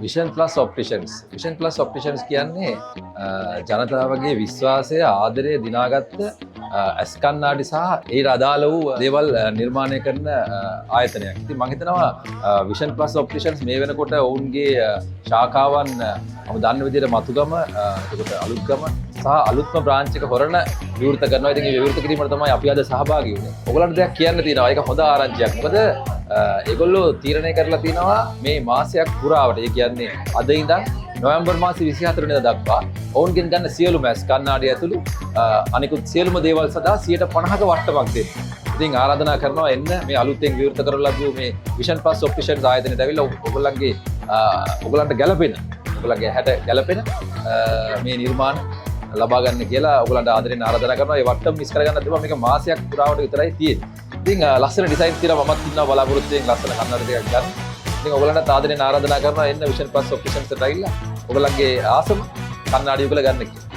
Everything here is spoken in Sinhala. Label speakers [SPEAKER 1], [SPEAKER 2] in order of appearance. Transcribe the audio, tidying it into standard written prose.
[SPEAKER 1] විෂන් ප්ලස් ඔප්ටිෂන්ස් කියන්නේ ජනතාවගේ විශ්වාසය ආදරය දිනාගත්ත ඇස් කණ්ණාඩි සහ ඒ අදාළ වූ දේවල් නිර්මාණය කරන ආයතනයක්. ඉතින් මම හිතනවා විෂන් ප්ලස් ඔප්ටිෂන්ස් මේ වෙනකොට ඔවුන්ගේ ශාඛාවන් මම දන්න විදිහට මතුගම එතකොට අලුත්ගම සහ අලුත්ම බ්‍රාන්ච් එක හොරණ විවෘත කරනවා. ඉතින් මේ විවෘත කිරීමට තමයි අපි අද සහභාගී වුණේ. ඔයගලන්ට දෙයක් කියන්න තියෙනවා. ඒක හොඳ ආරංචියක්. මොකද ඒගොල්ලෝ තීරණය කරලා තිනවා මේ මාසයක් පුරාවට ඒ කියන්නේ අද ඉඳන් නොවැම්බර් මාසේ 24 වෙනිදා දක්වා ඔවුන්ගෙන් ගන්න සියලුම ඇස් කණ්ණාඩි ඇතුළු අනිකුත් සියලුම දේවල් සඳහා 50%ක වට්ටමක් දෙන්න. ඉතින් ආරාධනා කරනවා එන්න මේ අලුතෙන් විවෘත කරලා ලැබුව මේ විෂන් ප්ලස් ඔප්ටිෂන්ස් ආයතනයට ඇවිල්ලා ඔයගලන්ට ගැළපෙන ඔයගලගේ හැට ගැළපෙන මේ නිර්මාණ ලබා ගන්න කියලා ඔයගලන්ට ආදරෙන් ආරාධනා කරනවා. ඒ වට්ටම මිස් කරගන්න දෙපා මේක මාසයක් පුරාවට විතරයි තියෙන්නේ. ඉතින් ලස්සන ඩිසයින් තියෙනවා. මමත් ඉන්නවා බලාපොරොත්තු වෙන ලස්සන කන්නඩි දෙකක් ගන්න. ඉතින් ඔයගලන්ට ආදරෙන් ආරාධනා කරනවා එන්න විෂන් ප්ලස් ඔප්ටිෂන්ස් එකට ඇවිල්ලා ඔයගලගේ ආසම කන්නඩි උගල ගන්න කියලා.